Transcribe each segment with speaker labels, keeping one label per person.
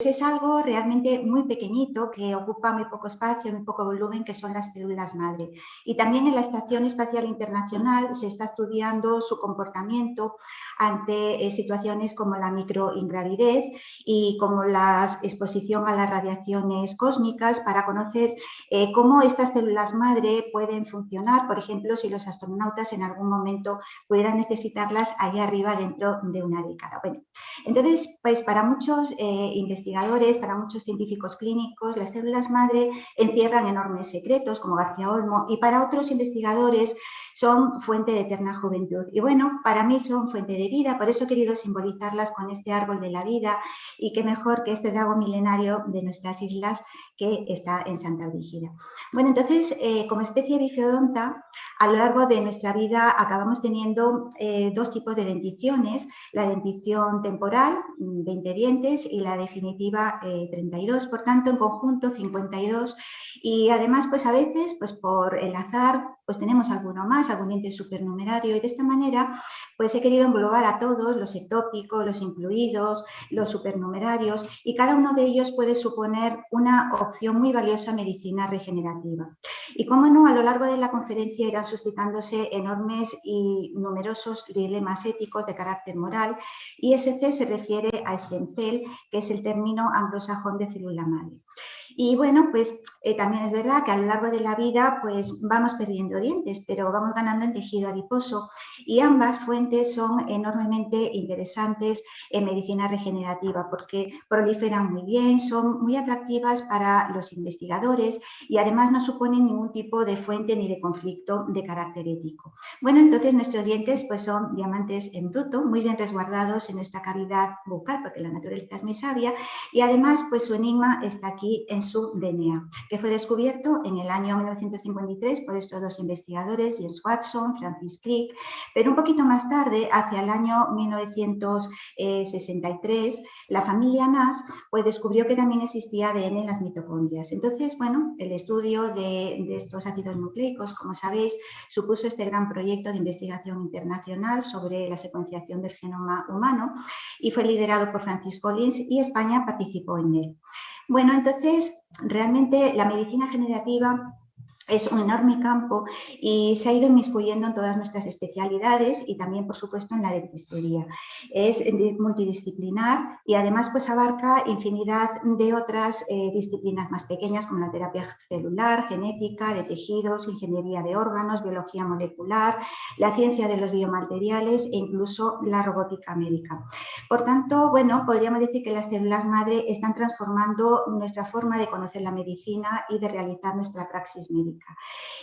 Speaker 1: es algo realmente muy pequeñito que ocupa muy poco espacio, muy poco volumen, que son las células madre. Y también en la Estación Espacial Internacional se está estudiando su comportamiento ante situaciones como la microingravidez y como la exposición a las radiaciones cósmicas para conocer cómo estas células madre pueden funcionar, por ejemplo, si los astronautas en algún momento pudieran necesitarlas allá arriba dentro de una década. Bueno, entonces, pues para muchos investigadores, para muchos científicos clínicos, las células madre encierran enormes secretos, como García Olmo, y para otros investigadores son fuente de eterna juventud. Y bueno, para mí son fuente de vida, por eso he querido simbolizarlas con este árbol de la vida, y qué mejor que este dragón milenario de nuestras islas que está en Santa Brígida. Bueno, entonces, como especie bifeodonta, a lo largo de nuestra vida acabamos teniendo dos tipos de denticiones, la dentición temporal, 20 dientes, y la definitiva, 32, por tanto, en conjunto 52. Y además, pues a veces, pues por el azar, pues tenemos alguno más, algún diente supernumerario, y de esta manera, pues he querido englobar a todos, los ectópicos, los incluidos, los supernumerarios, y cada uno de ellos puede suponer una opción muy valiosa en medicina regenerativa. Y cómo no, a lo largo de la conferencia irán suscitándose enormes y numerosos dilemas éticos de carácter moral, y SC se refiere a stem cell, que es el término anglosajón de célula madre. Y bueno, pues también es verdad que a lo largo de la vida pues vamos perdiendo dientes, pero vamos ganando en tejido adiposo, y ambas fuentes son enormemente interesantes en medicina regenerativa porque proliferan muy bien, son muy atractivas para los investigadores y además no suponen ningún tipo de fuente ni de conflicto de carácter ético. Bueno, entonces nuestros dientes pues son diamantes en bruto, muy bien resguardados en nuestra cavidad bucal porque la naturaleza es muy sabia, y además pues su enigma está aquí en su DNA, que fue descubierto en el año 1953 por estos dos investigadores, James Watson, Francis Crick, pero un poquito más tarde, hacia el año 1963, la familia Nash pues descubrió que también existía ADN en las mitocondrias. Entonces, bueno, el estudio de estos ácidos nucleicos, como sabéis, supuso este gran proyecto de investigación internacional sobre la secuenciación del genoma humano y fue liderado por Francis Collins, y España participó en él. Bueno, entonces, realmente la medicina generativa es un enorme campo y se ha ido inmiscuyendo en todas nuestras especialidades y también, por supuesto, en la dentistería. Es multidisciplinar y además pues abarca infinidad de otras disciplinas más pequeñas como la terapia celular, genética, de tejidos, ingeniería de órganos, biología molecular, la ciencia de los biomateriales e incluso la robótica médica. Por tanto, bueno, podríamos decir que las células madre están transformando nuestra forma de conocer la medicina y de realizar nuestra praxis médica.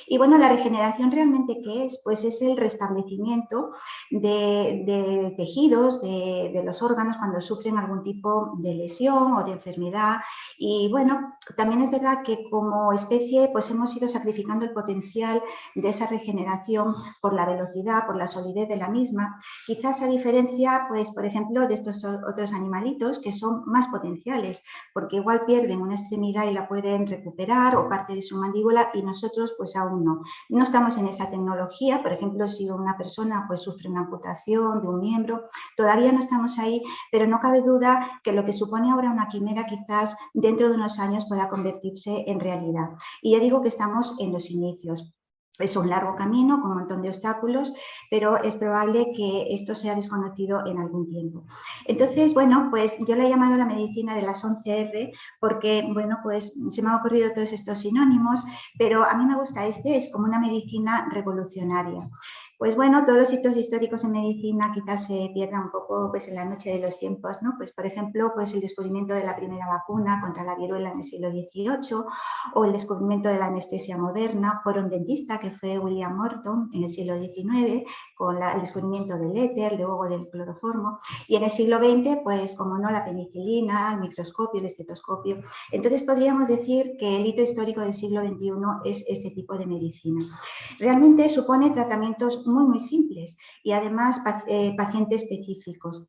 Speaker 1: Y bueno, la regeneración realmente ¿qué es? Pues es el restablecimiento de tejidos, de los órganos cuando sufren algún tipo de lesión o de enfermedad. Y bueno, también es verdad que como especie pues hemos ido sacrificando el potencial de esa regeneración por la velocidad, por la solidez de la misma. Quizás a diferencia, pues por ejemplo, de estos otros animalitos que son más potenciales, porque igual pierden una extremidad y la pueden recuperar o parte de su mandíbula y nosotros pues aún no. No estamos en esa tecnología, por ejemplo, si una persona pues sufre una amputación de un miembro, todavía no estamos ahí, pero no cabe duda que lo que supone ahora una quimera quizás dentro de unos años pueda convertirse en realidad. Y ya digo que estamos en los inicios. Es un largo camino con un montón de obstáculos, pero es probable que esto sea desconocido en algún tiempo. Entonces, bueno, pues yo le he llamado la medicina de las 11R porque, bueno, pues se me han ocurrido todos estos sinónimos, pero a mí me gusta es como una medicina revolucionaria. Pues bueno, todos los hitos históricos en medicina quizás se pierdan un poco pues, en la noche de los tiempos, ¿no? Pues por ejemplo, pues el descubrimiento de la primera vacuna contra la viruela en el siglo XVIII o el descubrimiento de la anestesia moderna por un dentista que fue William Morton en el siglo XIX con el descubrimiento del éter, luego del cloroformo, y en el siglo XX, pues como no, la penicilina, el microscopio, el estetoscopio. Entonces podríamos decir que el hito histórico del siglo XXI es este tipo de medicina. Realmente supone tratamientos muy simples y además pacientes específicos.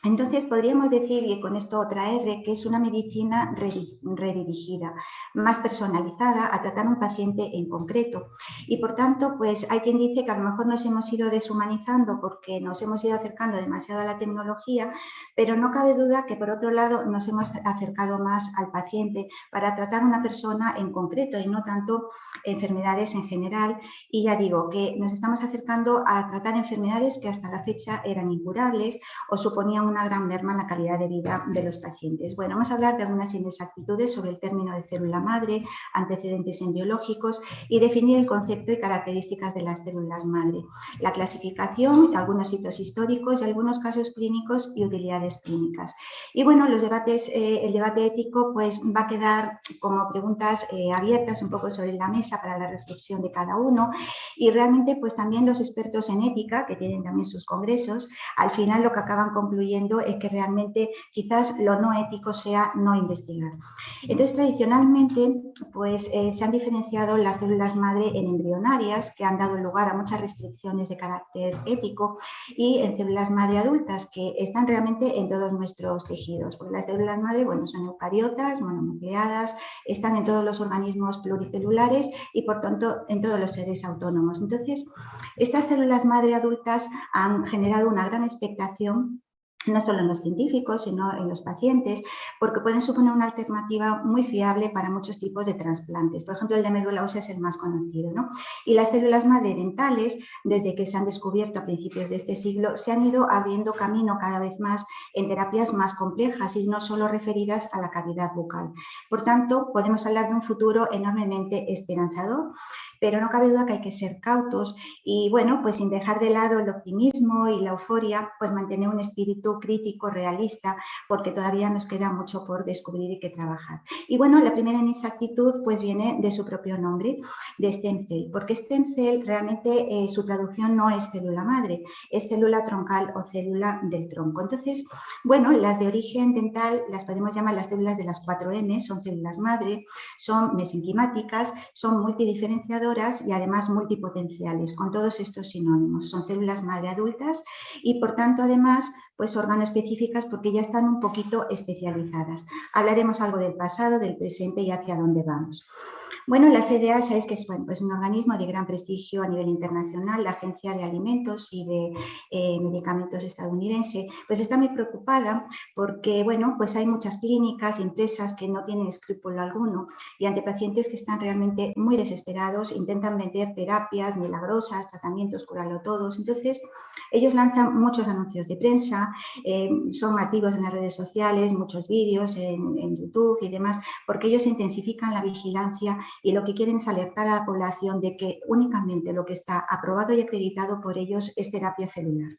Speaker 1: Entonces, podríamos decir, y con esto otra R, que es una medicina redirigida, más personalizada a tratar a un paciente en concreto. Y por tanto, pues hay quien dice que a lo mejor nos hemos ido deshumanizando porque nos hemos ido acercando demasiado a la tecnología, pero no cabe duda que por otro lado nos hemos acercado más al paciente para tratar a una persona en concreto y no tanto enfermedades en general. Y ya digo que nos estamos acercando a tratar enfermedades que hasta la fecha eran incurables o suponían una gran merma en la calidad de vida de los pacientes. Bueno, vamos a hablar de algunas inexactitudes sobre el término de célula madre, antecedentes embriológicos y definir el concepto y características de las células madre, la clasificación, algunos hitos históricos y algunos casos clínicos y utilidades clínicas. Y bueno, los debates, el debate ético pues va a quedar como preguntas abiertas un poco sobre la mesa para la reflexión de cada uno y realmente pues también los expertos en ética, que tienen también sus congresos, al final lo que acaban concluyendo es que realmente quizás lo no ético sea no investigar. Entonces, tradicionalmente, pues se han diferenciado las células madre en embrionarias, que han dado lugar a muchas restricciones de carácter ético, y en células madre adultas, que están realmente en todos nuestros tejidos. Porque las células madre, bueno, son eucariotas, mononucleadas, están en todos los organismos pluricelulares y, por tanto, en todos los seres autónomos. Entonces, estas células madre adultas han generado una gran expectación no solo en los científicos, sino en los pacientes, porque pueden suponer una alternativa muy fiable para muchos tipos de trasplantes. Por ejemplo, el de médula ósea es el más conocido, ¿no? Y las células madre dentales, desde que se han descubierto a principios de este siglo, se han ido abriendo camino cada vez más en terapias más complejas y no solo referidas a la cavidad bucal. Por tanto, podemos hablar de un futuro enormemente esperanzador, pero no cabe duda que hay que ser cautos y, bueno, pues sin dejar de lado el optimismo y la euforia, pues mantener un espíritu crítico, realista, porque todavía nos queda mucho por descubrir y que trabajar. Y bueno, la primera inexactitud pues viene de su propio nombre, de stem cell, porque stem cell realmente su traducción no es célula madre, es célula troncal o célula del tronco. Entonces, bueno, las de origen dental las podemos llamar las células de las 4M, son células madre, son mesenquimáticas, son multidiferenciadoras y además multipotenciales, con todos estos sinónimos. Son células madre adultas y por tanto además pues organoespecíficas porque ya están un poquito especializadas. Hablaremos algo del pasado, del presente y hacia dónde vamos. Bueno, la FDA, sabéis que es pues un organismo de gran prestigio a nivel internacional, la Agencia de Alimentos y de Medicamentos estadounidense, pues está muy preocupada porque, bueno, pues hay muchas clínicas y empresas que no tienen escrúpulo alguno y ante pacientes que están realmente muy desesperados, intentan vender terapias milagrosas, tratamientos, curarlo todos. Entonces, ellos lanzan muchos anuncios de prensa, son activos en las redes sociales, muchos vídeos en YouTube y demás, porque ellos intensifican la vigilancia y lo que quieren es alertar a la población de que únicamente lo que está aprobado y acreditado por ellos es terapia celular.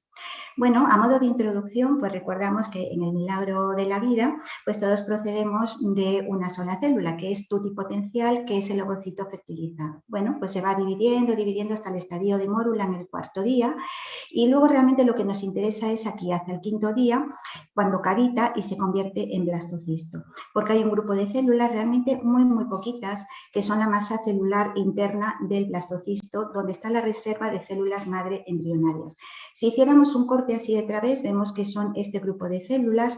Speaker 1: Bueno, a modo de introducción, pues recordamos que en el milagro de la vida, pues todos procedemos de una sola célula, que es tutipotencial, que es el ovocito fertilizado. Bueno, pues se va dividiendo hasta el estadio de mórula en el cuarto día y luego realmente lo que nos interesa es aquí, hacia el quinto día, cuando cavita y se convierte en blastocisto, porque hay un grupo de células realmente muy poquitas que son la masa celular interna del blastocisto, donde está la reserva de células madre embrionarias. Si hiciéramos un corte así de través, vemos que son este grupo de células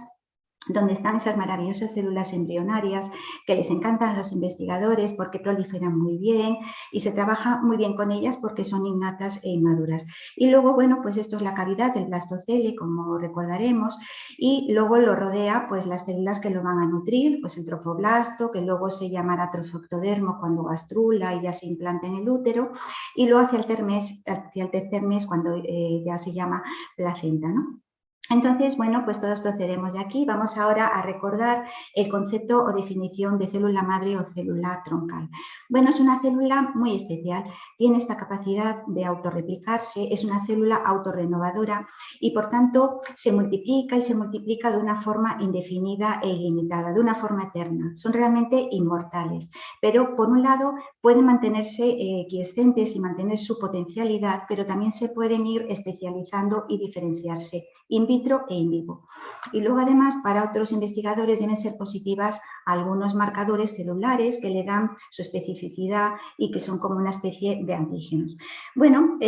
Speaker 1: donde están esas maravillosas células embrionarias que les encantan a los investigadores porque proliferan muy bien y se trabaja muy bien con ellas porque son innatas e inmaduras. Y luego, bueno, pues esto es la cavidad del blastocele, como recordaremos, y luego lo rodea pues las células que lo van a nutrir, pues el trofoblasto, que luego se llamará trofectodermo cuando gastrula y ya se implanta en el útero, y luego hacia el tercer mes cuando ya se llama placenta, ¿no? Entonces, bueno, pues todos procedemos de aquí. Vamos ahora a recordar el concepto o definición de célula madre o célula troncal. Bueno, es una célula muy especial, tiene esta capacidad de autorreplicarse, es una célula autorrenovadora y por tanto se multiplica y se multiplica de una forma indefinida e ilimitada, de una forma eterna. Son realmente inmortales, pero por un lado pueden mantenerse quiescentes y mantener su potencialidad, pero también se pueden ir especializando y diferenciarse in vitro e in vivo. Y luego además para otros investigadores deben ser positivas algunos marcadores celulares que le dan su especificidad y que son como una especie de antígenos. Bueno,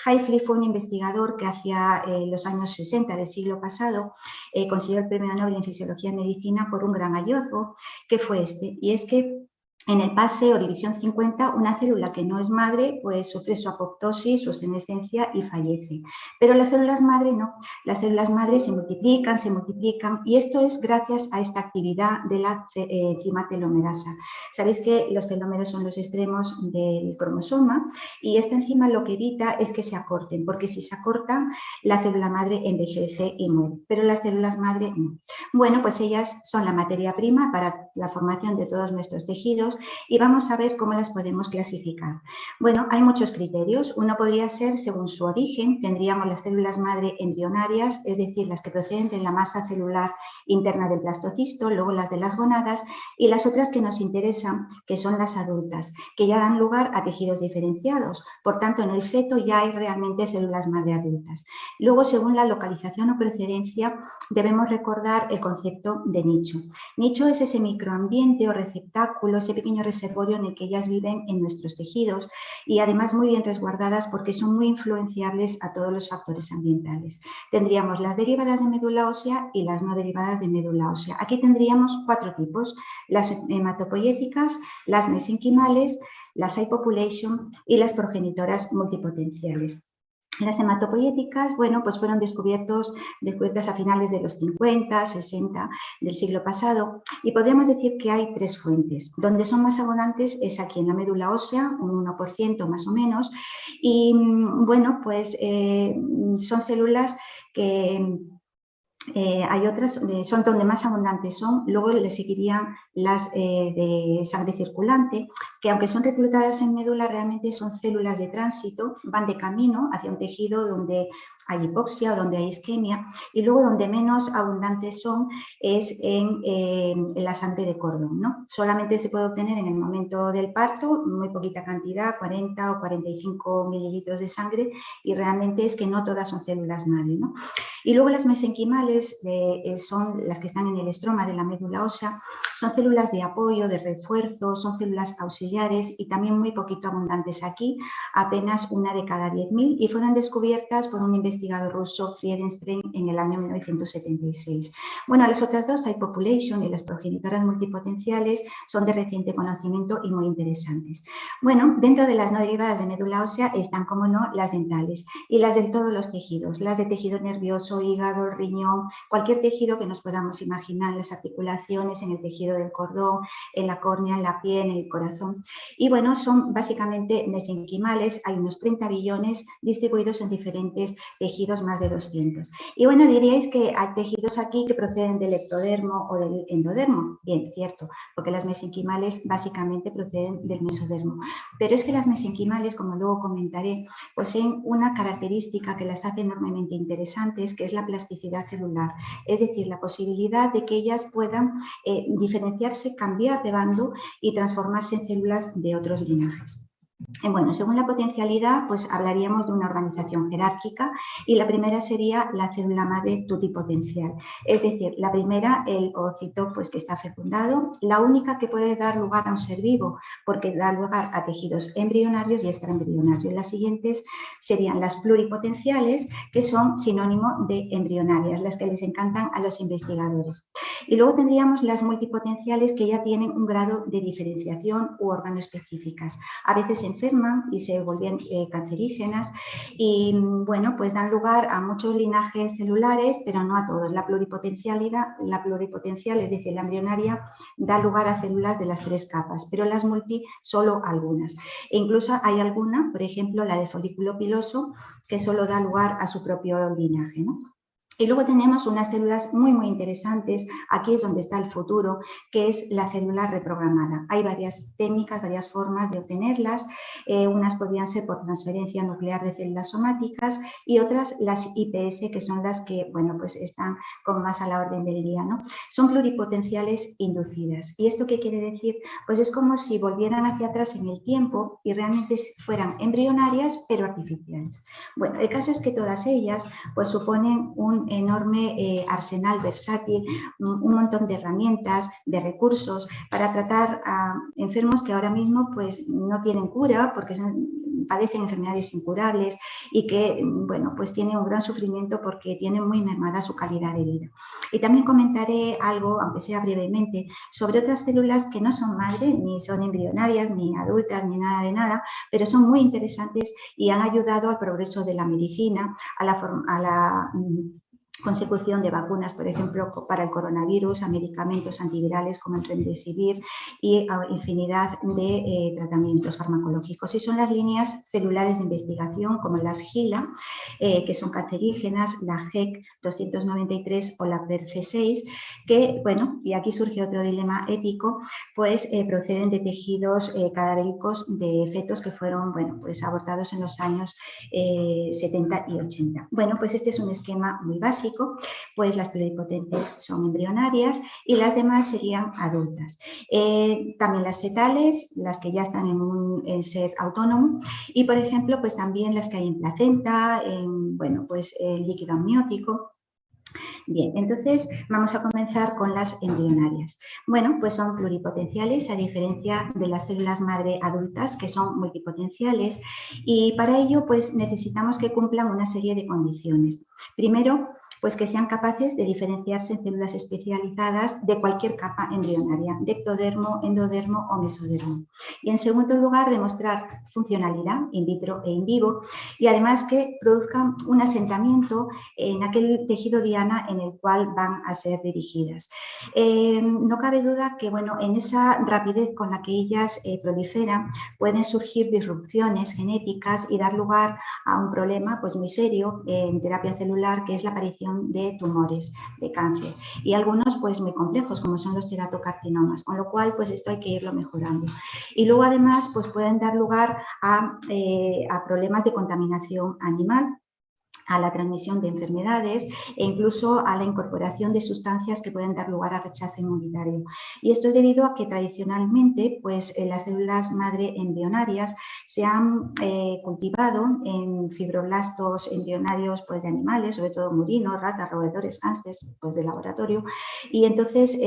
Speaker 1: Haifli fue un investigador que hacia los años 60 del siglo pasado consiguió el Premio Nobel en Fisiología y Medicina por un gran hallazgo, que fue este, y es que en el pase o división 50, una célula que no es madre pues sufre su apoptosis, su senescencia y fallece. Pero las células madre no. Las células madre se multiplican y esto es gracias a esta actividad de la enzima telomerasa. Sabéis que los telómeros son los extremos del cromosoma y esta enzima lo que evita es que se acorten, porque si se acortan, la célula madre envejece y muere, pero las células madre no. Bueno, pues ellas son la materia prima para la formación de todos nuestros tejidos y vamos a ver cómo las podemos clasificar. Bueno, hay muchos criterios. Uno podría ser según su origen. Tendríamos las células madre embrionarias, es decir, las que proceden de la masa celular interna del blastocisto, luego las de las gonadas y las otras que nos interesan, que son las adultas, que ya dan lugar a tejidos diferenciados. Por tanto, en el feto ya hay realmente células madre adultas. Luego, según la localización o procedencia, debemos recordar el concepto de nicho. Nicho es ese microambiente o receptáculo, ese pequeño reservorio en el que ellas viven en nuestros tejidos y además muy bien resguardadas porque son muy influenciables a todos los factores ambientales. Tendríamos las derivadas de médula ósea y las no derivadas de médula ósea. Aquí tendríamos 4 tipos, las hematopoyéticas, las mesenquimales, las hypopulation y las progenitoras multipotenciales. Las hematopoyéticas, bueno, pues fueron descubiertas a finales de los 50, 60 del siglo pasado y podríamos decir que hay 3 fuentes. Donde son más abundantes es aquí en la médula ósea, un 1% más o menos, y bueno, pues son células que hay otras, son donde más abundantes son, luego le seguirían las de sangre circulante, que aunque son reclutadas en médula, realmente son células de tránsito, van de camino hacia un tejido donde hay hipoxia o donde hay isquemia, y luego donde menos abundantes son es en la sangre de cordón, ¿no? Solamente se puede obtener en el momento del parto, muy poquita cantidad, 40 o 45 mililitros de sangre, y realmente es que no todas son células madre, ¿no? Y luego las mesenquimales son las que están en el estroma de la médula ósea, son células de apoyo, de refuerzo, son células auxiliares y también muy poquito abundantes aquí, apenas una de cada 10.000 y fueron descubiertas por un investigador ruso, Friedenstein, en el año 1976. Bueno, las otras dos, hypopulation y las progenitoras multipotenciales, son de reciente conocimiento y muy interesantes. Bueno, dentro de las no derivadas de médula ósea están, como no, las dentales y las de todos los tejidos, las de tejido nervioso, hígado, riñón, cualquier tejido que nos podamos imaginar, en las articulaciones, en el tejido del cordón, en la córnea, en la piel, en el corazón. Y bueno, son básicamente mesenquimales, hay unos 30 billones distribuidos en diferentes tejidos, más de 200. Y bueno, diríais que hay tejidos aquí que proceden del ectodermo o del endodermo. Bien, cierto, porque las mesenquimales básicamente proceden del mesodermo. Pero es que las mesenquimales, como luego comentaré, poseen una característica que las hace enormemente interesantes, que es la plasticidad celular, es decir, la posibilidad de que ellas puedan diferenciarse, cambiar de bando y transformarse en células de otros linajes. Bueno, según la potencialidad, pues hablaríamos de una organización jerárquica y la primera sería la célula madre tutipotencial. Es decir, la primera, el ovocito pues, que está fecundado, la única que puede dar lugar a un ser vivo, porque da lugar a tejidos embrionarios y extraembrionarios. Las siguientes serían las pluripotenciales, que son sinónimo de embrionarias, las que les encantan a los investigadores. Y luego tendríamos las multipotenciales, que ya tienen un grado de diferenciación u organoespecíficas. A veces se enferman y se vuelven cancerígenas y bueno, pues dan lugar a muchos linajes celulares, pero no a todos. La pluripotencial, es decir, la embrionaria, da lugar a células de las 3 capas, pero las multi solo algunas. E incluso hay alguna, por ejemplo, la de folículo piloso, que solo da lugar a su propio linaje, ¿no? Y luego tenemos unas células muy interesantes, aquí es donde está el futuro, que es la célula reprogramada. Hay varias técnicas, varias formas de obtenerlas, unas podrían ser por transferencia nuclear de células somáticas y otras las IPS, que son las que, bueno, pues están como más a la orden del día, ¿no? Son pluripotenciales inducidas. ¿Y esto qué quiere decir? Pues es como si volvieran hacia atrás en el tiempo y realmente fueran embrionarias, pero artificiales. Bueno, el caso es que todas ellas pues suponen un un enorme arsenal versátil, un montón de herramientas, de recursos para tratar a enfermos que ahora mismo pues no tienen cura porque padecen enfermedades incurables y que, bueno, pues tienen un gran sufrimiento porque tienen muy mermada su calidad de vida. Y también comentaré algo, aunque sea brevemente, sobre otras células que no son madre, ni son embrionarias, ni adultas, ni nada de nada, pero son muy interesantes y han ayudado al progreso de la medicina, a la consecución de vacunas, por ejemplo, para el coronavirus, a medicamentos antivirales como el Remdesivir y a infinidad de tratamientos farmacológicos. Y son las líneas celulares de investigación como las GILA, que son cancerígenas, la GEC 293 o la PER-C6, que, bueno, y aquí surge otro dilema ético, pues proceden de tejidos cadavéricos de fetos que fueron, bueno, pues abortados en los años 70 y 80. Bueno, pues este es un esquema muy básico, pues las pluripotentes son embrionarias y las demás serían adultas. También las fetales, las que ya están en ser autónomo y, por ejemplo, pues también las que hay en placenta, bueno, pues el líquido amniótico. Bien, entonces vamos a comenzar con las embrionarias. Bueno, pues son pluripotenciales a diferencia de las células madre adultas que son multipotenciales y para ello pues necesitamos que cumplan una serie de condiciones. Primero, pues que sean capaces de diferenciarse en células especializadas de cualquier capa embrionaria, de ectodermo, endodermo o mesodermo. Y en segundo lugar, demostrar funcionalidad in vitro e in vivo y además que produzcan un asentamiento en aquel tejido diana en el cual van a ser dirigidas. No cabe duda que, bueno, en esa rapidez con la que ellas proliferan pueden surgir disrupciones genéticas y dar lugar a un problema pues muy serio en terapia celular, que es la aparición de tumores, de cáncer, y algunos pues muy complejos como son los teratocarcinomas, con lo cual pues esto hay que irlo mejorando. Y luego además pues pueden dar lugar a problemas de contaminación animal, a la transmisión de enfermedades e incluso a la incorporación de sustancias que pueden dar lugar a rechazo inmunitario. Y esto es debido a que tradicionalmente pues, las células madre embrionarias se han cultivado en fibroblastos embrionarios pues, de animales, sobre todo murinos, ratas, roedores, hámsters pues, de laboratorio. Y entonces,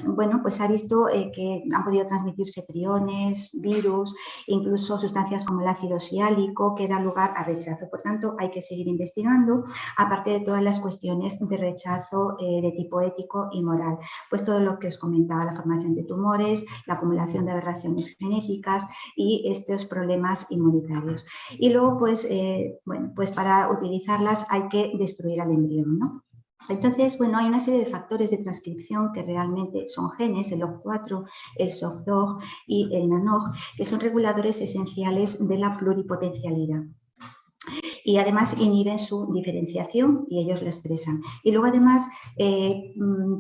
Speaker 1: bueno, pues se ha visto que han podido transmitirse priones, virus, incluso sustancias como el ácido siálico que dan lugar a rechazo. Por tanto, hay que seguir investigando, aparte de todas las cuestiones de rechazo de tipo ético y moral. Pues todo lo que os comentaba, la formación de tumores, la acumulación de aberraciones genéticas y estos problemas inmunitarios. Y luego, pues, bueno, pues para utilizarlas hay que destruir al embrión, ¿no? Entonces, bueno, hay una serie de factores de transcripción que realmente son genes, el OCT4, el SOC2 y el NANOG, que son reguladores esenciales de la pluripotencialidad. Y además inhiben su diferenciación y ellos la expresan. Y luego además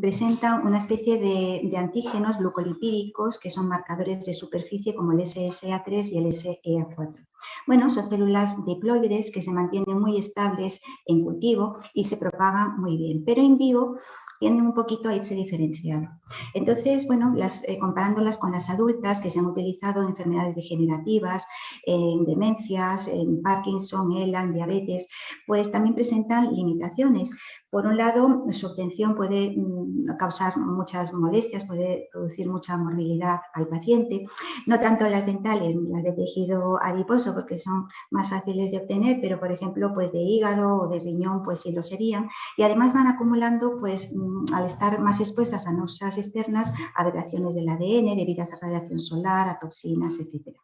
Speaker 1: presentan una especie de antígenos glucolipídicos que son marcadores de superficie como el SSA3 y el SEA4. Bueno, son células diploides que se mantienen muy estables en cultivo y se propagan muy bien, pero en vivo tienden un poquito a irse diferenciado. Entonces, bueno, comparándolas con las adultas que se han utilizado en enfermedades degenerativas, en demencias, en Parkinson, ELA, diabetes, pues también presentan limitaciones. Por un lado, su obtención puede causar muchas molestias, puede producir mucha morbilidad al paciente, no tanto las dentales ni las de tejido adiposo porque son más fáciles de obtener, pero por ejemplo pues de hígado o de riñón pues sí lo serían y además van acumulando pues al estar más expuestas a náuseas externas, aberraciones del ADN debidas a radiación solar, a toxinas, etc.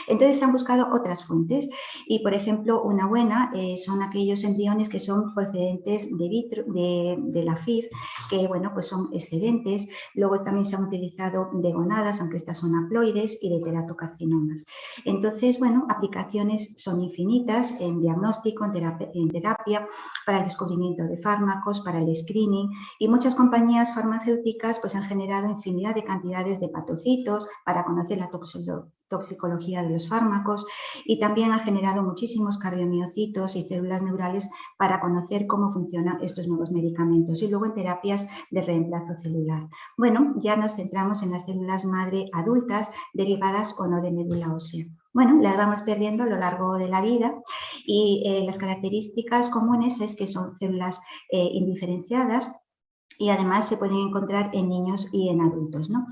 Speaker 1: Entonces se han buscado otras fuentes y por ejemplo una buena son aquellos embriones que son procedentes de la FIV, que bueno, pues son excedentes. Luego también se han utilizado de gonadas, aunque estas son haploides, y de teratocarcinomas. Entonces, bueno, aplicaciones son infinitas en diagnóstico, en terapia, para el descubrimiento de fármacos, para el screening, y muchas compañías farmacéuticas pues han generado infinidad de cantidades de patocitos para conocer la toxicología de los fármacos y también ha generado muchísimos cardiomiocitos y células neurales para conocer cómo funcionan estos nuevos medicamentos y luego en terapias de reemplazo celular. Bueno, ya nos centramos en las células madre adultas derivadas o no de médula ósea. Bueno, las vamos perdiendo a lo largo de la vida y las características comunes es que son células indiferenciadas y además se pueden encontrar en niños y en adultos, ¿no?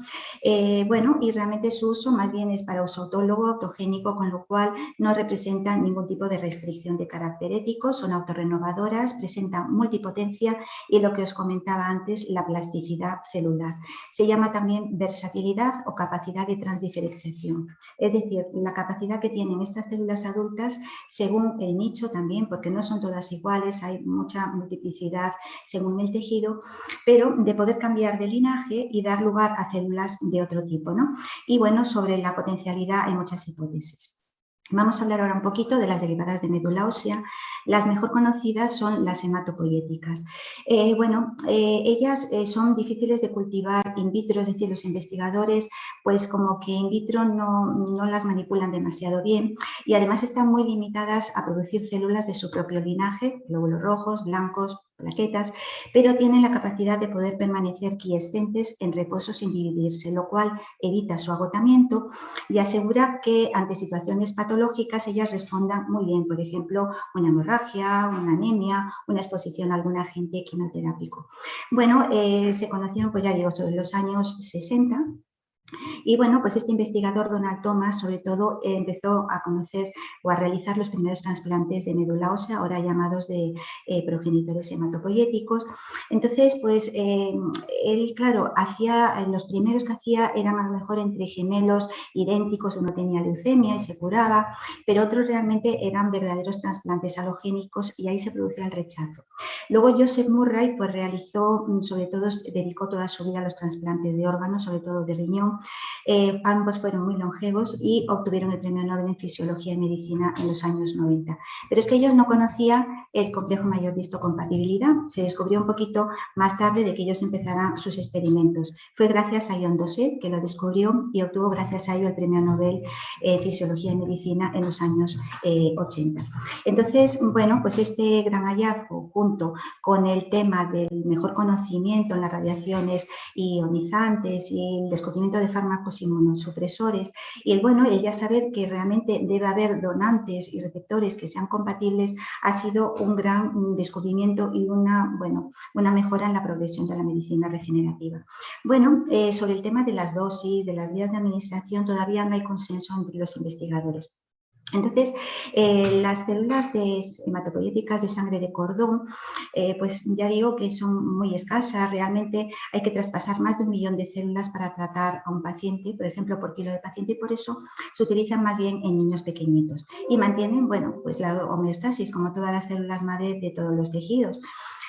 Speaker 1: Bueno, y realmente su uso más bien es para uso autólogo, autogénico, con lo cual no representan ningún tipo de restricción de carácter ético, son autorrenovadoras, presentan multipotencia y lo que os comentaba antes, la plasticidad celular. Se llama también versatilidad o capacidad de transdiferenciación, es decir, la capacidad que tienen estas células adultas según el nicho también, porque no son todas iguales, hay mucha multiplicidad según el tejido, pero de poder cambiar de linaje y dar lugar a células de otro tipo, ¿no? Y bueno, sobre la potencialidad hay muchas hipótesis. Vamos a hablar ahora un poquito de las derivadas de médula ósea. Las mejor conocidas son las hematopoyéticas. Ellas son difíciles de cultivar in vitro, es decir, los investigadores pues como que in vitro no las manipulan demasiado bien y además están muy limitadas a producir células de su propio linaje, glóbulos rojos, blancos, plaquetas, pero tienen la capacidad de poder permanecer quiescentes en reposo sin dividirse, lo cual evita su agotamiento y asegura que ante situaciones patológicas ellas respondan muy bien, por ejemplo, una hemorragia, una anemia, una exposición a algún agente quimioterápico. Bueno, se conocieron, pues ya digo, sobre los años 60. Y bueno, pues este investigador, Donald Thomas, sobre todo empezó a conocer o a realizar los primeros trasplantes de médula ósea, ahora llamados de progenitores hematopoyéticos. Entonces, pues él, claro, los primeros que hacía eran a lo mejor entre gemelos idénticos, uno tenía leucemia y se curaba, pero otros realmente eran verdaderos trasplantes alogénicos y ahí se producía el rechazo. Luego Joseph Murray pues realizó, sobre todo, dedicó toda su vida a los trasplantes de órganos, sobre todo de riñón. Ambos fueron muy longevos y obtuvieron el premio Nobel en Fisiología y Medicina en los años 90. Pero es que ellos no conocían el complejo mayor de se descubrió un poquito más tarde de que ellos empezaran sus experimentos. Fue gracias a John Dosset que lo descubrió y obtuvo gracias a ello el premio Nobel Fisiología y Medicina en los años 80. Entonces, bueno, pues este gran hallazgo junto con el tema del mejor conocimiento en las radiaciones ionizantes y el descubrimiento de fármacos inmunosupresores y el ya saber que realmente debe haber donantes y receptores que sean compatibles ha sido un gran descubrimiento y una mejora en la progresión de la medicina regenerativa. Bueno, sobre el tema de las dosis, de las vías de administración, todavía no hay consenso entre los investigadores. Entonces, las células hematopoyéticas de sangre de cordón, pues ya digo que son muy escasas. Realmente hay que traspasar más de 1 millón de células para tratar a un paciente, por ejemplo, por kilo de paciente, y por eso se utilizan más bien en niños pequeñitos. Y mantienen, pues la homeostasis, como todas las células madre de todos los tejidos.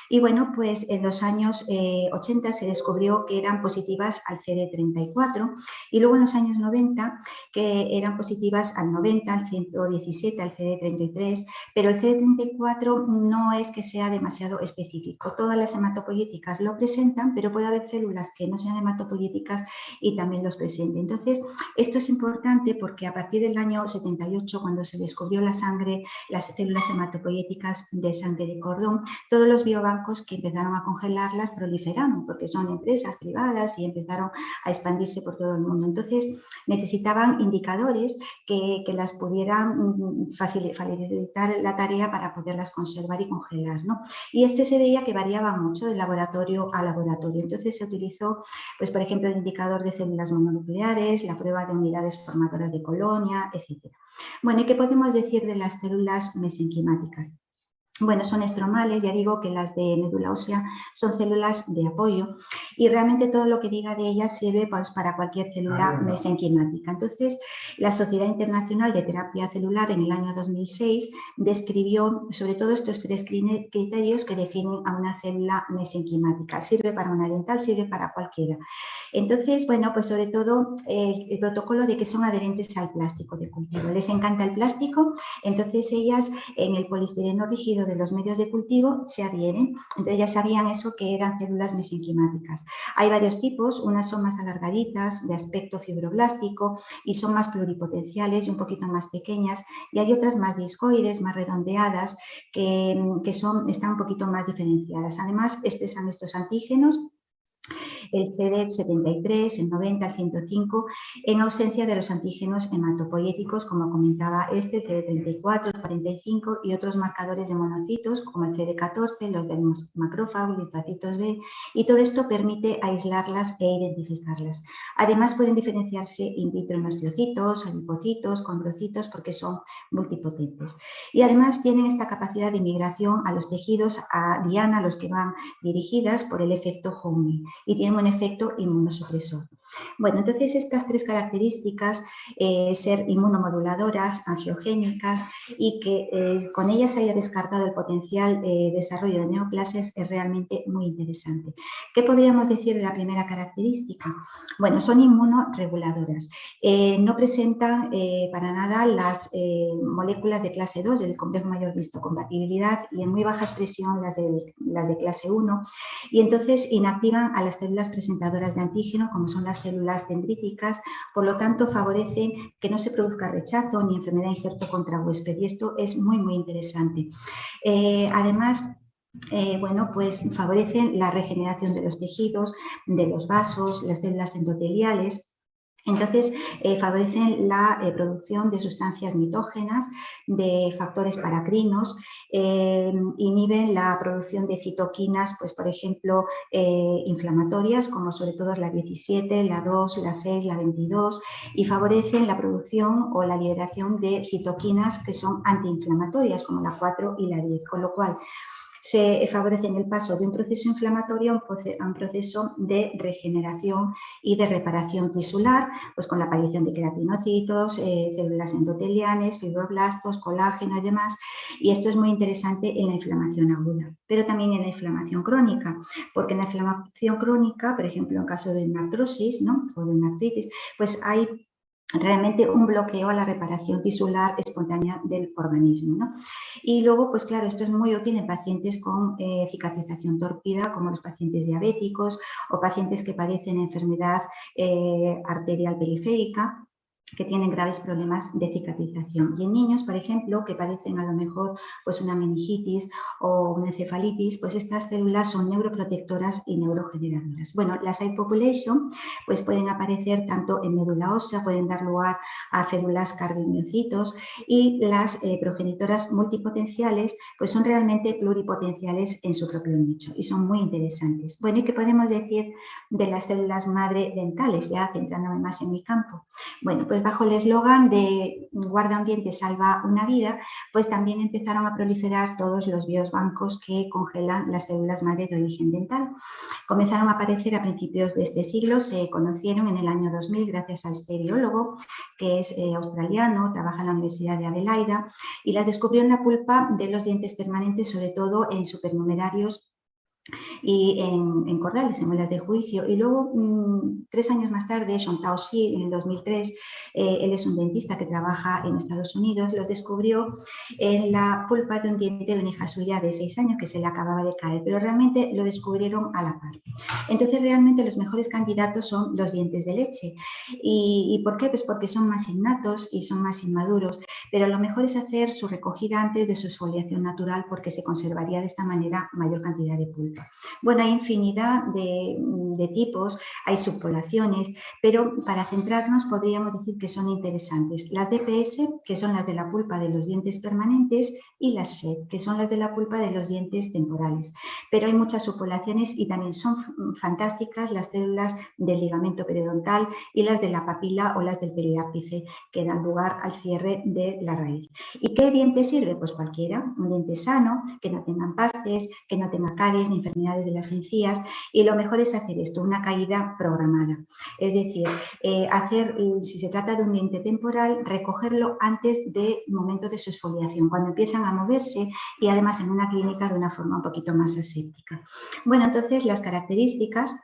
Speaker 1: Y bueno, pues en los años 80 se descubrió que eran positivas al CD34 y luego en los años 90 que eran positivas al 90, al 117, al CD33, pero el CD34 no es que sea demasiado específico. Todas las hematopoyéticas lo presentan, pero puede haber células que no sean hematopoyéticas y también los presenten. Entonces, esto es importante porque a partir del año 78, cuando se descubrió la sangre, las células hematopoyéticas de sangre de cordón, todos los biobancos que empezaron a congelarlas proliferaron porque son empresas privadas y empezaron a expandirse por todo el mundo. Entonces necesitaban indicadores que las pudieran facilitar la tarea para poderlas conservar y congelar, ¿no? Y este se veía que variaba mucho de laboratorio a laboratorio. Entonces se utilizó, pues por ejemplo, el indicador de células mononucleares, la prueba de unidades formadoras de colonia, etc. Bueno, ¿y qué podemos decir de las células mesenquimáticas? Bueno, son estromales, ya digo que las de médula ósea son células de apoyo y realmente todo lo que diga de ellas sirve pues, para cualquier célula mesenquimática. Entonces, la Sociedad Internacional de Terapia Celular en el año 2006 describió sobre todo estos 3 criterios que definen a una célula mesenquimática. Sirve para una dental, sirve para cualquiera. Entonces, bueno, pues sobre todo el protocolo de que son adherentes al plástico de cultivo. Les encanta el plástico, entonces ellas en el poliestireno rígido tejido de los medios de cultivo se adhieren. Entonces ya sabían eso, que eran células mesenquimáticas. Hay varios tipos, unas son más alargaditas, de aspecto fibroblástico y son más pluripotenciales y un poquito más pequeñas, y hay otras más discoides, más redondeadas, que están un poquito más diferenciadas. Además, expresan estos antígenos, el CD73, el 90, el 105, en ausencia de los antígenos hematopoieticos, como comentaba el CD34, el 45 y otros marcadores de monocitos, como el CD14, los del macrófago, linfocitos B, y todo esto permite aislarlas e identificarlas. Además, pueden diferenciarse in vitro en osteocitos, adipocitos, condrocitos, porque son multipotentes. Y además tienen esta capacidad de migración a los tejidos, a diana, a los que van dirigidas por el efecto homing, y tienen un efecto inmunosupresor. Bueno, entonces estas tres características, ser inmunomoduladoras, angiogénicas y que con ellas se haya descartado el potencial desarrollo de neoplasias, es realmente muy interesante. ¿Qué podríamos decir de la primera característica? Bueno, son inmunoreguladoras. No presentan para nada las moléculas de clase 2 del complejo mayor de histocompatibilidad, y en muy baja expresión las de clase 1, y entonces inactivan a las células presentadoras de antígeno, como son las células dendríticas. Por lo tanto, favorecen que no se produzca rechazo ni enfermedad injerto contra huésped, y esto es muy, muy interesante. Además, bueno, pues favorecen la regeneración de los tejidos, de los vasos, las células endoteliales. Entonces, favorecen la producción de sustancias mitógenas, de factores paracrinos, inhiben la producción de citoquinas, pues por ejemplo, inflamatorias, como sobre todo la 17, la 2, la 6, la 22, y favorecen la producción o la liberación de citoquinas que son antiinflamatorias, como la 4 y la 10, con lo cual se favorece el paso de un proceso inflamatorio a un proceso de regeneración y de reparación tisular, pues con la aparición de queratinocitos, células endoteliales, fibroblastos, colágeno y demás. Y esto es muy interesante en la inflamación aguda, pero también en la inflamación crónica, porque en la inflamación crónica, por ejemplo, en caso de una artrosis, ¿no?, o de una artritis, pues hay realmente un bloqueo a la reparación tisular espontánea del organismo, ¿no? Y luego, pues claro, esto es muy útil en pacientes con cicatrización tórpida, como los pacientes diabéticos o pacientes que padecen enfermedad arterial periférica, que tienen graves problemas de cicatrización. Y en niños, por ejemplo, que padecen a lo mejor pues una meningitis o una encefalitis, pues estas células son neuroprotectoras y neurogeneradoras. Bueno, las side population pues pueden aparecer tanto en médula ósea, pueden dar lugar a células cardiomiocitos, y las progenitoras multipotenciales pues son realmente pluripotenciales en su propio nicho y son muy interesantes. Bueno, ¿y qué podemos decir de las células madre dentales, ya centrándome más en mi campo? Bueno, pues bajo el eslogan de guarda un diente, salva una vida, pues también empezaron a proliferar todos los biobancos que congelan las células madre de origen dental. Comenzaron a aparecer a principios de este siglo, se conocieron en el año 2000 gracias a este biólogo, que es australiano, trabaja en la Universidad de Adelaida, y las descubrió en la pulpa de los dientes permanentes, sobre todo en supernumerarios y en cordales, en muelas de juicio. Y luego, 3 años más tarde, Chontao Xi, en el 2003, él es un dentista que trabaja en Estados Unidos, los descubrió en la pulpa de un diente de una hija suya de 6 años que se le acababa de caer, pero realmente lo descubrieron a la par. Entonces, realmente los mejores candidatos son los dientes de leche. ¿Y por qué? Pues porque son más innatos y son más inmaduros, pero lo mejor es hacer su recogida antes de su exfoliación natural, porque se conservaría de esta manera mayor cantidad de pulpa. Bueno, hay infinidad de tipos, hay subpoblaciones, pero para centrarnos podríamos decir que son interesantes las DPS, que son las de la pulpa de los dientes permanentes, y las SHED, que son las de la pulpa de los dientes temporales. Pero hay muchas subpoblaciones y también son fantásticas las células del ligamento periodontal y las de la papila o las del periápice, que dan lugar al cierre de la raíz. ¿Y qué diente sirve? Pues cualquiera, un diente sano, que no tenga empastes, que no tenga caries ni enfermedades de las encías, y lo mejor es hacer esto, una caída programada. Es decir, si se trata de un diente temporal, recogerlo antes del momento de su exfoliación, cuando empiezan a moverse, y además en una clínica de una forma un poquito más aséptica. Bueno, entonces las características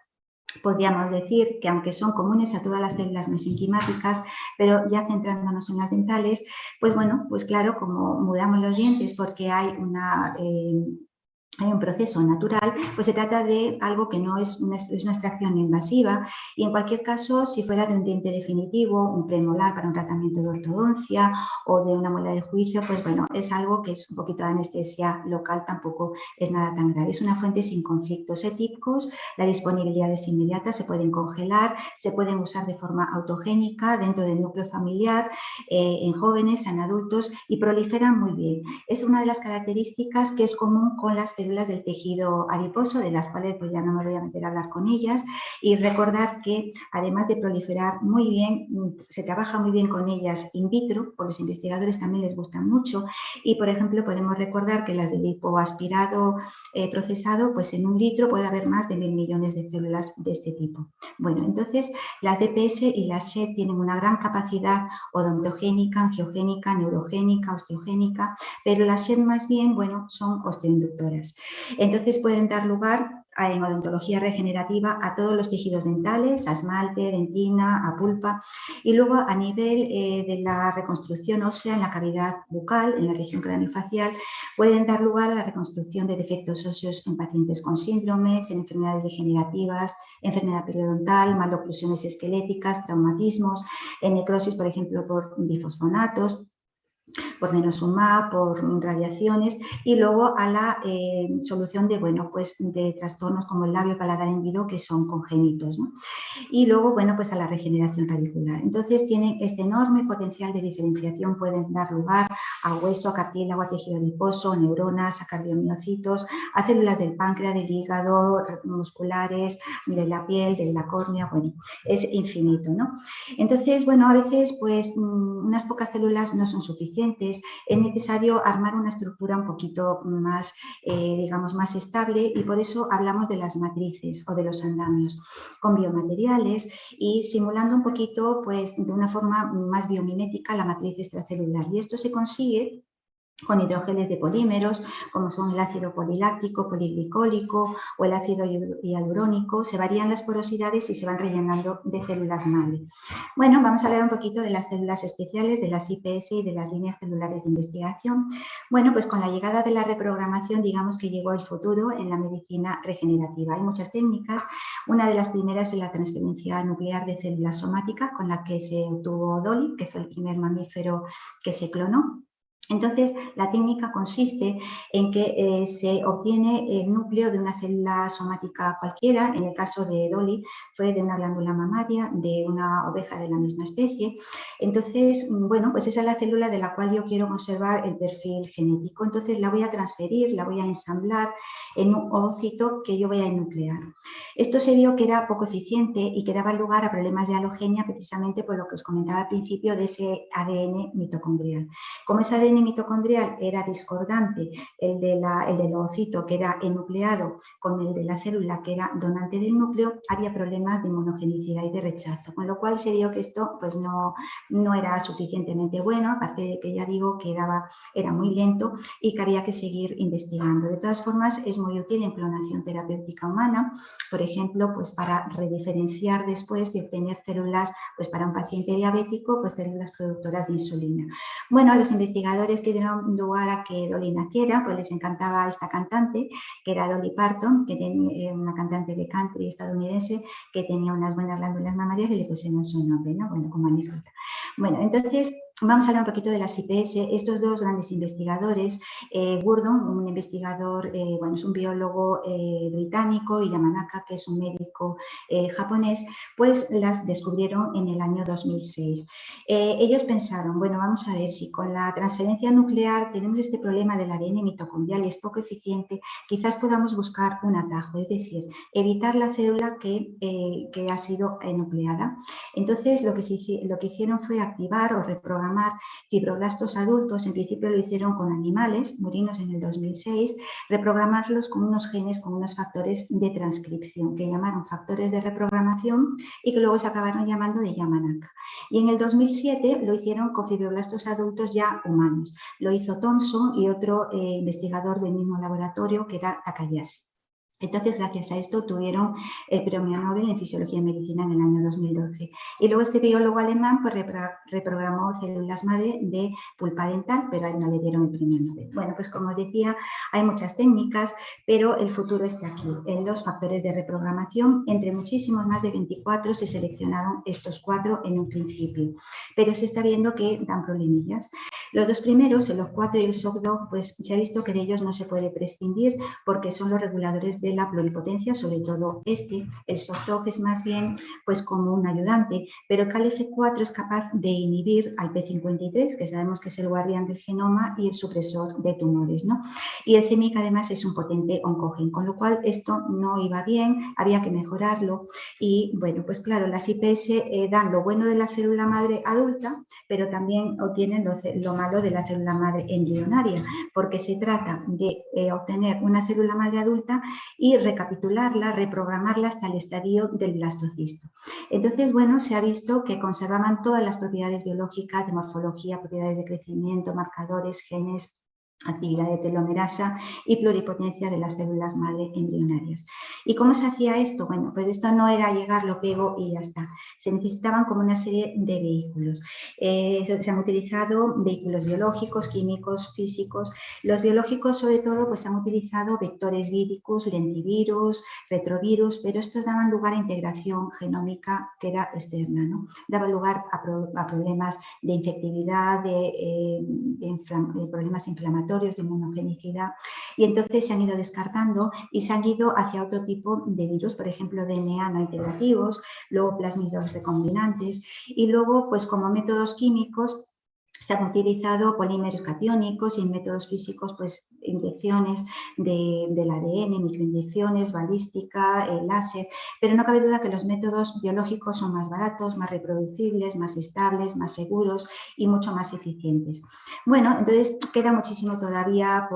Speaker 1: podríamos decir que aunque son comunes a todas las células mesenquimáticas, pero ya centrándonos en las dentales, pues bueno, pues claro, como mudamos los dientes porque hay un proceso natural, pues se trata de algo que no es una extracción invasiva y en cualquier caso, si fuera de un diente definitivo, un premolar para un tratamiento de ortodoncia o de una muela de juicio, pues bueno, es algo que es un poquito de anestesia local, tampoco es nada tan grave. Es una fuente sin conflictos éticos, la disponibilidad es inmediata, se pueden congelar, se pueden usar de forma autogénica dentro del núcleo familiar, en jóvenes, en adultos y proliferan muy bien. Es una de las características que es común con las células del tejido adiposo, de las cuales pues ya no me voy a meter a hablar con ellas, y recordar que además de proliferar muy bien, se trabaja muy bien con ellas in vitro, por los investigadores también les gustan mucho, y por ejemplo podemos recordar que las del lipoaspirado procesado, pues en un litro puede haber más de 1.000 millones de células de este tipo. Bueno, entonces las DPS y las SHED tienen una gran capacidad odontogénica, angiogénica, neurogénica, osteogénica, pero las SHED más bien, bueno, son osteoinductoras. Entonces pueden dar lugar en odontología regenerativa a todos los tejidos dentales, a esmalte, dentina, a pulpa, y luego a nivel de la reconstrucción ósea en la cavidad bucal, en la región craniofacial, pueden dar lugar a la reconstrucción de defectos óseos en pacientes con síndromes, en enfermedades degenerativas, enfermedad periodontal, maloclusiones esqueléticas, traumatismos, en necrosis, por ejemplo, por bifosfonatos, por denosumab, por radiaciones, y luego a la solución de, bueno, pues de trastornos como el labio paladar hendido que son congénitos, ¿no? Y luego, bueno, pues a la regeneración radicular. Entonces tienen este enorme potencial de diferenciación, pueden dar lugar a hueso, a cartílago, a tejido adiposo, neuronas, a cardiomiocitos, a células del páncreas, del hígado, musculares, de la piel, de la córnea, bueno, es infinito, ¿no? Entonces, bueno, a veces pues unas pocas células no son suficientes, es necesario armar una estructura un poquito más, digamos, más estable, y por eso hablamos de las matrices o de los andamios, con biomateriales y simulando un poquito, pues de una forma más biomimética, la matriz extracelular. Y esto se consigue con hidrogeles de polímeros, como son el ácido poliláctico, poliglicólico o el ácido hialurónico. Se varían las porosidades y se van rellenando de células madre. Bueno, vamos a hablar un poquito de las células especiales, de las IPS y de las líneas celulares de investigación. Bueno, pues con la llegada de la reprogramación, digamos que llegó el futuro en la medicina regenerativa. Hay muchas técnicas. Una de las primeras es la transferencia nuclear de células somáticas, con la que se obtuvo Dolly, que fue el primer mamífero que se clonó. Entonces, la técnica consiste en que se obtiene el núcleo de una célula somática cualquiera. En el caso de Dolly fue de una glándula mamaria de una oveja de la misma especie. Entonces, bueno, pues esa es la célula de la cual yo quiero conservar el perfil genético. Entonces la voy a transferir, la voy a ensamblar en un ovocito que yo voy a enuclear. Esto se vio que era poco eficiente y que daba lugar a problemas de alogenia, precisamente por lo que os comentaba al principio de ese ADN mitocondrial. Como ese ADN mitocondrial era discordante, el del ovocito que era enucleado con el de la célula que era donante del núcleo, había problemas de inmunogenicidad y de rechazo, con lo cual se vio que esto pues no era suficientemente bueno, aparte de que ya digo que era muy lento y que había que seguir investigando. De todas formas, es muy útil en clonación terapéutica humana, por ejemplo, pues para rediferenciar después de obtener células, pues para un paciente diabético, pues células productoras de insulina. Bueno, a los investigadores que dieron lugar a que Dolly naciera, pues les encantaba esta cantante, que era Dolly Parton, que tenía una cantante de country estadounidense que tenía unas buenas glándulas mamarias y le pusieron su nombre, ¿no? Bueno, como anécdota. Bueno, entonces vamos a hablar un poquito de las IPS. Estos dos grandes investigadores, Gurdon, un investigador, bueno, es un biólogo británico, y Yamanaka, que es un médico japonés, pues las descubrieron en el año 2006. Ellos pensaron, bueno, vamos a ver si con la transferencia nuclear tenemos este problema del ADN mitocondrial y es poco eficiente, quizás podamos buscar un atajo, es decir, evitar la célula que ha sido nucleada. Entonces, lo que hicieron fue activar o reprogramar fibroblastos adultos. En principio lo hicieron con animales murinos en el 2006, reprogramarlos con unos genes, con unos factores de transcripción que llamaron factores de reprogramación y que luego se acabaron llamando de Yamanaka. Y en el 2007 lo hicieron con fibroblastos adultos ya humanos. Lo hizo Thompson y otro investigador del mismo laboratorio, que era Takayashi. Entonces, gracias a esto, obtuvieron el Premio Nobel en Fisiología y Medicina en el año 2012. Y luego este biólogo alemán pues, reprogramó células madre de pulpa dental, pero a él no le dieron el Premio Nobel. Bueno, pues como decía, hay muchas técnicas, pero el futuro está aquí, en los factores de reprogramación. Entre muchísimos, más de 24, se seleccionaron estos 4 en un principio, pero se está viendo que dan problemillas. Los 2 primeros, el OCT4 y el SOC2, pues se ha visto que de ellos no se puede prescindir porque son los reguladores de la pluripotencia, sobre todo este. El SOC2 es más bien pues como un ayudante, pero el CALF4 es capaz de inhibir al P53, que sabemos que es el guardián del genoma y el supresor de tumores, ¿no? Y el CEMIC además es un potente oncogen, con lo cual esto no iba bien, había que mejorarlo y bueno, pues claro, las IPS dan lo bueno de la célula madre adulta, pero también obtienen lo malo de la célula madre embrionaria, porque se trata de obtener una célula madre adulta y recapitularla, reprogramarla hasta el estadio del blastocisto. Entonces, bueno, se ha visto que conservaban todas las propiedades biológicas de morfología, propiedades de crecimiento, marcadores, genes, actividad de telomerasa y pluripotencia de las células madre embrionarias. ¿Y cómo se hacía esto? Bueno, pues esto no era llegar, lo pego y ya está. Se necesitaban como una serie de vehículos. Se han utilizado vehículos biológicos, químicos, físicos. Los biológicos, sobre todo, pues han utilizado vectores víricos, lentivirus, retrovirus, pero estos daban lugar a integración genómica que era externa, ¿no? Daba lugar a problemas de infectividad, de problemas inflamatorios, de inmunogenicidad, y entonces se han ido descartando y se han ido hacia otro tipo de virus, por ejemplo, DNA no integrativos, luego plásmidos recombinantes, y luego, pues como métodos químicos, se han utilizado polímeros catiónicos y en métodos físicos, pues inyecciones del ADN, microinyecciones, balística, láser, pero no cabe duda que los métodos biológicos son más baratos, más reproducibles, más estables, más seguros y mucho más eficientes. Bueno, entonces queda muchísimo todavía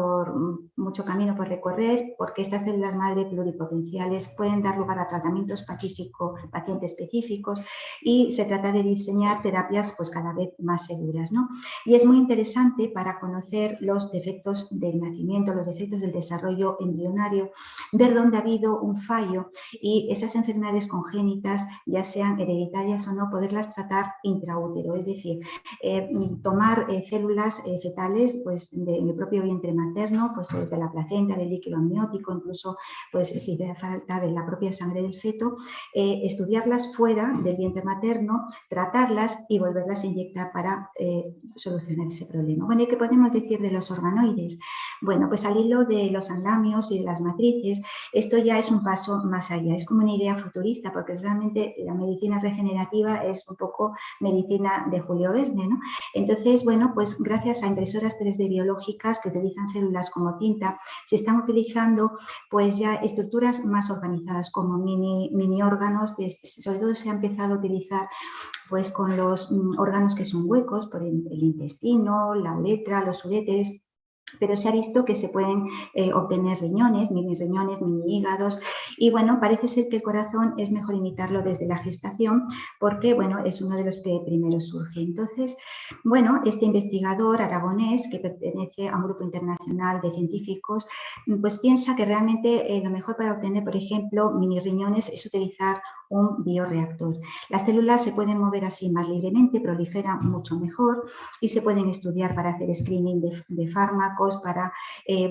Speaker 1: mucho camino por recorrer, porque estas células madre pluripotenciales pueden dar lugar a tratamientos paciente específicos y se trata de diseñar terapias pues cada vez más seguras, ¿no? Y es muy interesante para conocer los defectos del nacimiento, los defectos del desarrollo embrionario, ver dónde ha habido un fallo y esas enfermedades congénitas, ya sean hereditarias o no, poderlas tratar intraútero, es decir, tomar células fetales pues, del propio vientre materno, pues de la placenta, del líquido amniótico, incluso pues, si hace falta de la propia sangre del feto, estudiarlas fuera del vientre materno, tratarlas y volverlas a inyectar para solucionar ese problema. Bueno, ¿y qué podemos decir de los organoides? Bueno, pues al hilo de los andamios y de las matrices, esto ya es un paso más allá, es como una idea futurista, porque realmente la medicina regenerativa es un poco medicina de Julio Verne, ¿no? Entonces, bueno, pues gracias a impresoras 3D biológicas que utilizan células como tinta, se están utilizando pues ya estructuras más organizadas como mini órganos, sobre todo se ha empezado a utilizar pues con los órganos que son huecos, por el intestino, la uretra, los uréteres, pero se ha visto que se pueden obtener riñones, mini hígados, y bueno, parece ser que el corazón es mejor imitarlo desde la gestación porque, bueno, es uno de los que primero surge. Entonces, bueno, este investigador aragonés, que pertenece a un grupo internacional de científicos, pues piensa que realmente lo mejor para obtener, por ejemplo, mini riñones es utilizar un bioreactor. Las células se pueden mover así más libremente, proliferan mucho mejor y se pueden estudiar para hacer screening de fármacos, para,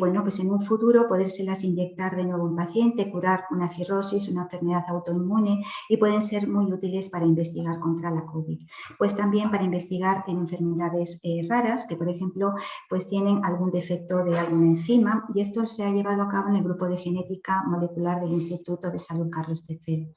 Speaker 1: bueno, pues en un futuro podérselas inyectar de nuevo a un paciente, curar una cirrosis, una enfermedad autoinmune y pueden ser muy útiles para investigar contra la COVID. Pues también para investigar en enfermedades raras que, por ejemplo, pues tienen algún defecto de alguna enzima y esto se ha llevado a cabo en el grupo de genética molecular del Instituto de Salud Carlos III.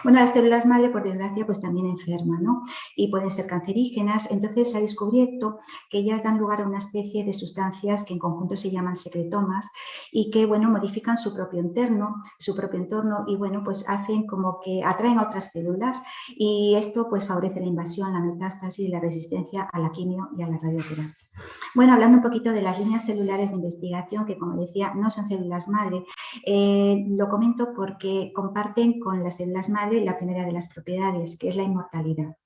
Speaker 1: Bueno, las células madre, por desgracia, pues también enferman, ¿no? Y pueden ser cancerígenas. Entonces se ha descubierto que ellas dan lugar a una especie de sustancias que en conjunto se llaman secretomas y que, bueno, modifican su propio entorno y, bueno, pues hacen como que atraen a otras células y esto pues favorece la invasión, la metástasis y la resistencia a la quimio y a la radioterapia. Bueno, hablando un poquito de las líneas celulares de investigación, que como decía, no son células madre, lo comento porque comparten con las células madre la primera de las propiedades, que es la inmortalidad.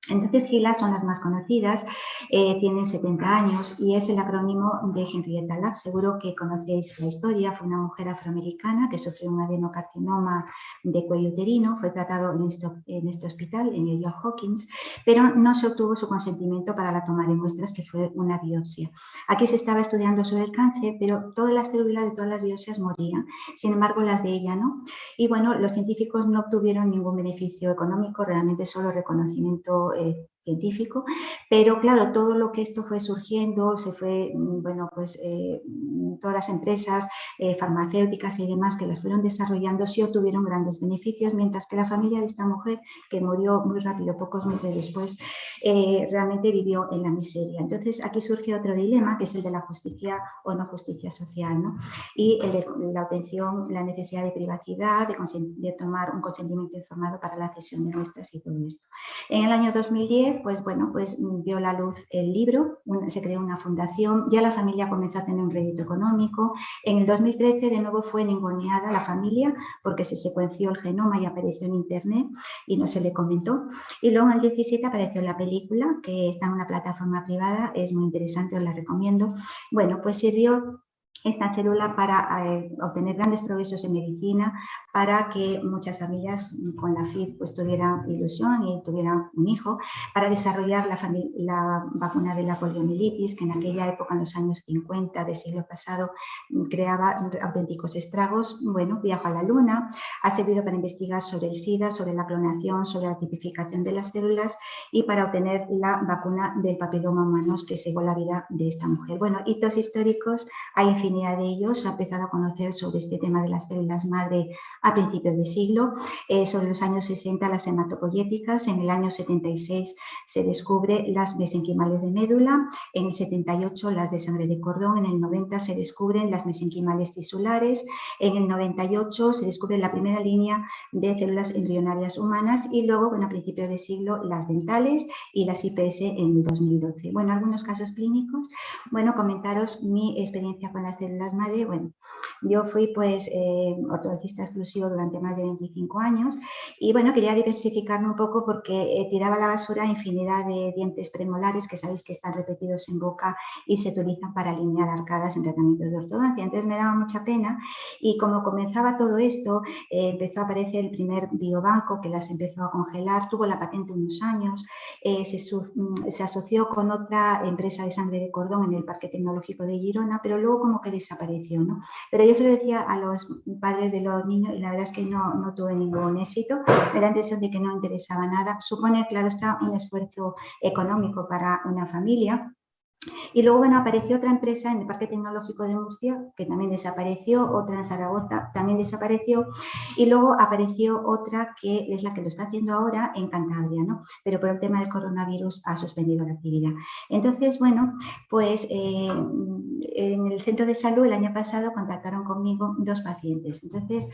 Speaker 1: Entonces, GILA son las más conocidas, tienen 70 años y es el acrónimo de Henrietta Lacks. Seguro que conocéis la historia. Fue una mujer afroamericana que sufrió un adenocarcinoma de cuello uterino, fue tratado en este hospital, en el Johns Hopkins, pero no se obtuvo su consentimiento para la toma de muestras, que fue una biopsia. Aquí se estaba estudiando sobre el cáncer, pero todas las células de todas las biopsias morían, sin embargo las de ella no. Y bueno, los científicos no obtuvieron ningún beneficio económico, realmente solo reconocimiento científico, pero claro, todo lo que esto fue surgiendo, se fue, bueno, pues todas las empresas farmacéuticas y demás que las fueron desarrollando sí obtuvieron grandes beneficios, mientras que la familia de esta mujer, que murió muy rápido, pocos meses después, realmente vivió en la miseria. Entonces aquí surge otro dilema, que es el de la justicia o no justicia social, ¿no? Y el de la obtención, la necesidad de privacidad, de tomar un consentimiento informado para la cesión de muestras y todo esto. En el año 2010, pues bueno, pues vio la luz el libro, se creó una fundación, ya la familia comenzó a tener un rédito económico. En el 2013 de nuevo fue ninguneada la familia porque se secuenció el genoma y apareció en internet y no se le comentó. Y luego en el 17 apareció la película, que está en una plataforma privada, es muy interesante, os la recomiendo. Bueno, pues sirvió esta célula para obtener grandes progresos en medicina, para que muchas familias con la FIV pues tuvieran ilusión y tuvieran un hijo, para desarrollar la vacuna de la poliomielitis, que en aquella época, en los años 50 del siglo pasado, creaba auténticos estragos. Bueno, viajó a la Luna, ha servido para investigar sobre el SIDA, sobre la clonación, sobre la tipificación de las células y para obtener la vacuna del papiloma humano, que salvó la vida de esta mujer. Bueno, hitos históricos, hay infinidad de ellos. Se ha empezado a conocer sobre este tema de las células madre a principios de siglo. Sobre los años 60 las hematopoyéticas, en el año 76 se descubre las mesenquimales de médula, en el 78 las de sangre de cordón, en el 90 se descubren las mesenquimales tisulares, en el 98 se descubre la primera línea de células embrionarias humanas y luego, bueno, a principios de siglo las dentales y las IPS en el 2012. Bueno, algunos casos clínicos. Bueno, comentaros mi experiencia con las células madre. Bueno, yo fui pues ortodocista exclusivo durante más de 25 años y bueno, quería diversificarme un poco porque tiraba a la basura infinidad de dientes premolares que sabéis que están repetidos en boca y se utilizan para alinear arcadas en tratamientos de ortodoncia. Entonces me daba mucha pena y como comenzaba todo esto, empezó a aparecer el primer biobanco que las empezó a congelar, tuvo la patente unos años, se asoció con otra empresa de sangre de cordón en el Parque Tecnológico de Girona, pero luego como que desapareció, ¿no? Pero yo se lo decía a los padres de los niños y la verdad es que no tuve ningún éxito. Me da la impresión de que no interesaba nada. Supone, claro está, un esfuerzo económico para una familia. Y luego, bueno, apareció otra empresa en el Parque Tecnológico de Murcia, que también desapareció, otra en Zaragoza también desapareció, y luego apareció otra que es la que lo está haciendo ahora en Cantabria, ¿no? Pero por el tema del coronavirus ha suspendido la actividad. Entonces, bueno, pues en el centro de salud el año pasado contactaron conmigo dos pacientes. Entonces,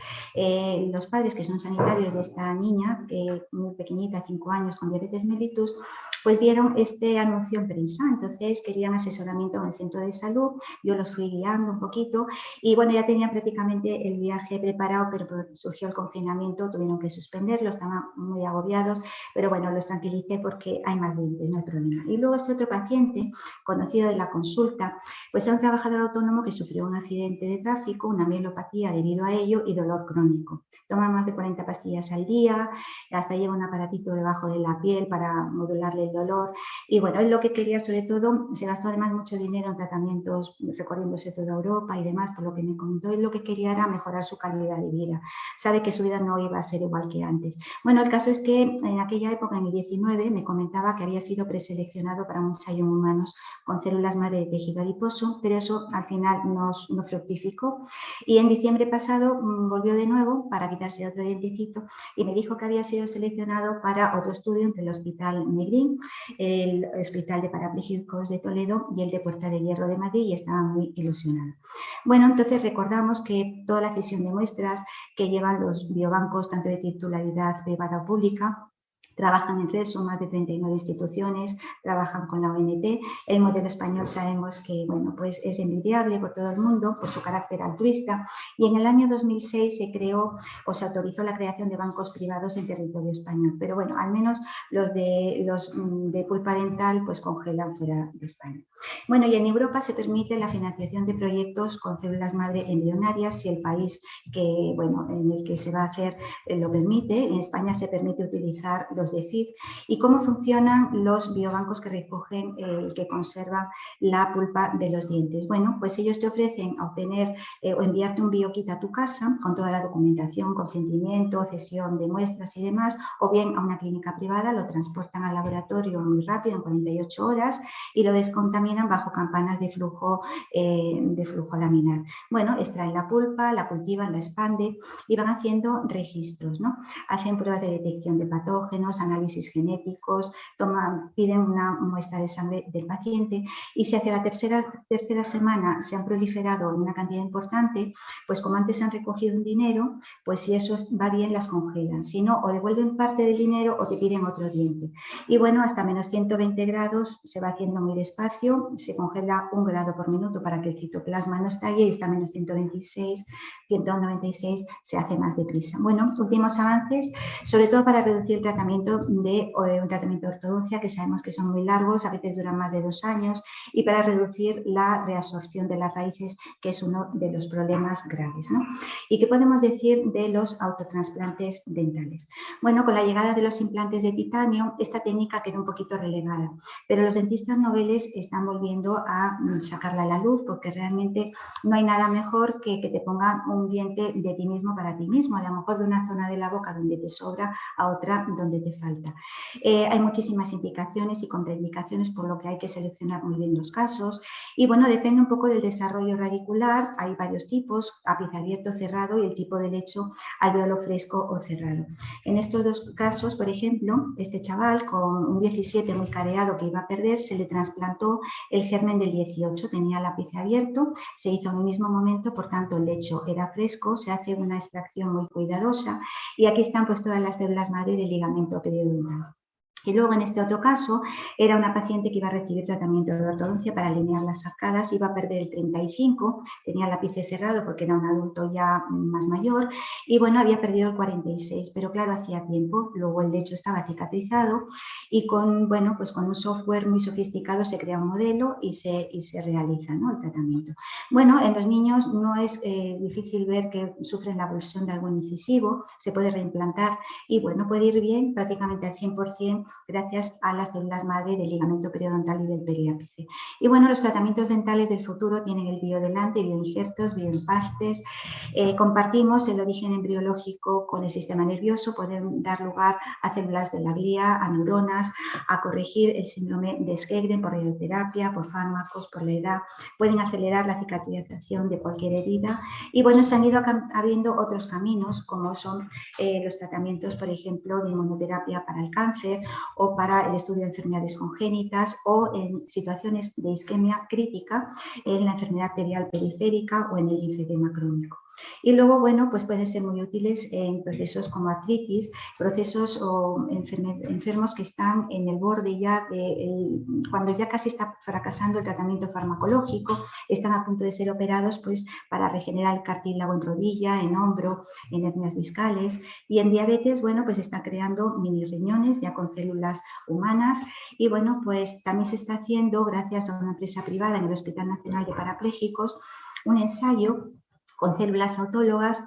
Speaker 1: los padres que son sanitarios de esta niña, muy pequeñita, 5 años, con diabetes mellitus, pues vieron este anuncio en prensa. Entonces querían asesoramiento en el centro de salud, yo los fui guiando un poquito y bueno, ya tenían prácticamente el viaje preparado, pero surgió el confinamiento, tuvieron que suspenderlo, estaban muy agobiados, pero bueno, los tranquilicé porque hay más dientes, no hay problema. Y luego este otro paciente, conocido de la consulta, pues era un trabajador autónomo que sufrió un accidente de tráfico, una mielopatía debido a ello y dolor crónico. Toma más de 40 pastillas al día, hasta lleva un aparatito debajo de la piel para modularle el dolor. Y bueno, él lo que quería sobre todo, se gastó además mucho dinero en tratamientos recorriéndose toda Europa y demás, por lo que me comentó, él lo que quería era mejorar su calidad de vida. Sabe que su vida no iba a ser igual que antes. Bueno, el caso es que en aquella época, en el 19, me comentaba que había sido preseleccionado para un ensayo en humanos con células madre de tejido adiposo, pero eso al final no fructificó. Y en diciembre pasado volvió de nuevo para quitarse otro dientecito y me dijo que había sido seleccionado para otro estudio entre el Hospital Negrín, el Hospital de Parapléjicos de Toledo y el de Puerta de Hierro de Madrid, y estaba muy ilusionado. Bueno, entonces recordamos que toda la cesión de muestras que llevan los biobancos, tanto de titularidad privada o pública, Trabajan en red, son más de 39 instituciones, trabajan con la ONT. El modelo español sabemos que, bueno, pues es envidiable por todo el mundo por su carácter altruista, y en el año 2006 se creó o se autorizó la creación de bancos privados en territorio español. Pero bueno, al menos los de pulpa dental pues congelan fuera de España. Bueno, y en Europa se permite la financiación de proyectos con células madre embrionarias si el país que, bueno, en el que se va a hacer lo permite. En España se permite utilizar los de FIP. ¿Y cómo funcionan los biobancos que recogen y que conservan la pulpa de los dientes? Bueno, pues ellos te ofrecen a obtener o enviarte un biokit a tu casa con toda la documentación, consentimiento, cesión de muestras y demás, o bien a una clínica privada, lo transportan al laboratorio muy rápido, en 48 horas, y lo descontaminan bajo campanas de flujo laminar. Bueno, extraen la pulpa, la cultivan, la expanden y van haciendo registros, ¿no? Hacen pruebas de detección de patógenos, análisis genéticos, piden una muestra de sangre del paciente, y si hacia la tercera semana se han proliferado una cantidad importante, pues como antes han recogido un dinero, pues si eso va bien las congelan, si no, o devuelven parte del dinero o te piden otro diente. Y bueno, hasta menos 120 grados se va haciendo muy despacio, se congela 1 grado por minuto para que el citoplasma no estalle, y hasta menos 126, 196 se hace más deprisa. Bueno, últimos avances, sobre todo para reducir el tratamiento de un tratamiento de ortodoncia, que sabemos que son muy largos, a veces duran más de 2 años, y para reducir la reabsorción de las raíces, que es uno de los problemas graves, ¿no? ¿Y qué podemos decir de los autotransplantes dentales? Bueno, con la llegada de los implantes de titanio, esta técnica quedó un poquito relegada, pero los dentistas noveles están volviendo a sacarla a la luz, porque realmente no hay nada mejor que te pongan un diente de ti mismo para ti mismo, de a lo mejor de una zona de la boca donde te sobra a otra donde te falta. Hay muchísimas indicaciones y contraindicaciones, por lo que hay que seleccionar muy bien los casos, y bueno, depende un poco del desarrollo radicular. Hay varios tipos, ápice abierto, cerrado, y el tipo de lecho alveolo fresco o cerrado. En estos dos casos, por ejemplo, este chaval con un 17 muy careado que iba a perder, se le trasplantó el germen del 18, tenía el ápice abierto, se hizo en el mismo momento, por tanto el lecho era fresco, se hace una extracción muy cuidadosa, y aquí están pues todas las células madre del ligamento periodontal. Y luego en este otro caso era una paciente que iba a recibir tratamiento de ortodoncia para alinear las arcadas, iba a perder el 35, tenía el ápice cerrado porque era un adulto ya más mayor, y bueno, había perdido el 46, pero claro, hacía tiempo. Luego el lecho estaba cicatrizado, y con, bueno, pues con un software muy sofisticado se crea un modelo y se realiza, ¿no?, el tratamiento. Bueno, en los niños no es difícil ver que sufren la avulsión de algún incisivo, se puede reimplantar, y bueno, puede ir bien prácticamente al 100% gracias a las células madre del ligamento periodontal y del periápice. Y bueno, los tratamientos dentales del futuro tienen el biodelante, bioinjertos, bioempastes. Compartimos el origen embriológico con el sistema nervioso, pueden dar lugar a células de la glía, a neuronas, a corregir el síndrome de Sjögren por radioterapia, por fármacos, por la edad, pueden acelerar la cicatrización de cualquier herida, y bueno, se han ido abriendo otros caminos, como son los tratamientos, por ejemplo, de inmunoterapia para el cáncer, o para el estudio de enfermedades congénitas, o en situaciones de isquemia crítica, en la enfermedad arterial periférica o en el linfedema crónico. Y luego, bueno, pues pueden ser muy útiles en procesos como artritis, procesos o enfermos que están en el borde ya cuando ya casi está fracasando el tratamiento farmacológico, están a punto de ser operados, pues para regenerar el cartílago en rodilla, en hombro, en hernias discales. Y en diabetes, bueno, pues está creando mini riñones ya con células humanas, y bueno, pues también se está haciendo, gracias a una empresa privada en el Hospital Nacional de Parapléjicos, un ensayo con células autólogas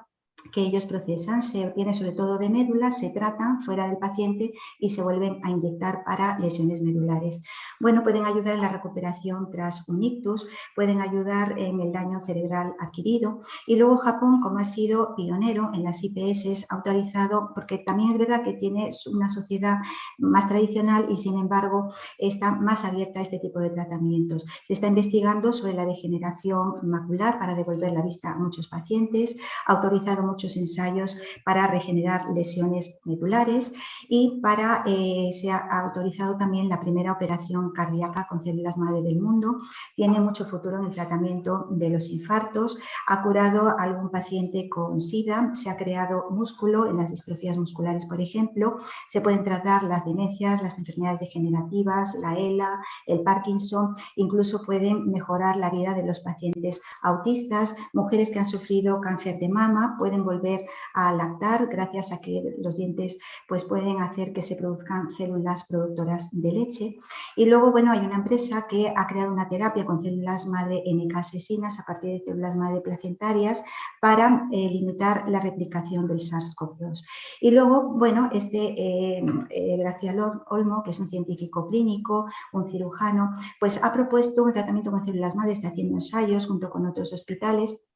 Speaker 1: que ellos procesan, se obtiene sobre todo de médulas, se tratan fuera del paciente y se vuelven a inyectar para lesiones medulares. Bueno, pueden ayudar en la recuperación tras un ictus, pueden ayudar en el daño cerebral adquirido, y luego Japón, como ha sido pionero en las IPS, ha autorizado, porque también es verdad que tiene una sociedad más tradicional y sin embargo está más abierta a este tipo de tratamientos. Se está investigando sobre la degeneración macular para devolver la vista a muchos pacientes, ha autorizado muchos ensayos para regenerar lesiones medulares y se ha autorizado también la primera operación cardíaca con células madre del mundo. Tiene mucho futuro en el tratamiento de los infartos, ha curado a algún paciente con SIDA, se ha creado músculo en las distrofías musculares, por ejemplo, se pueden tratar las demencias, las enfermedades degenerativas, la ELA, el Parkinson, incluso pueden mejorar la vida de los pacientes autistas, mujeres que han sufrido cáncer de mama pueden volver a lactar gracias a que los dientes pues, pueden hacer que se produzcan células productoras de leche. Y luego, bueno, hay una empresa que ha creado una terapia con células madre NK asesinas a partir de células madre placentarias para limitar la replicación del SARS-CoV-2. Y luego, bueno, Graciela Olmo, que es un científico clínico, un cirujano, pues ha propuesto un tratamiento con células madre, está haciendo ensayos junto con otros hospitales,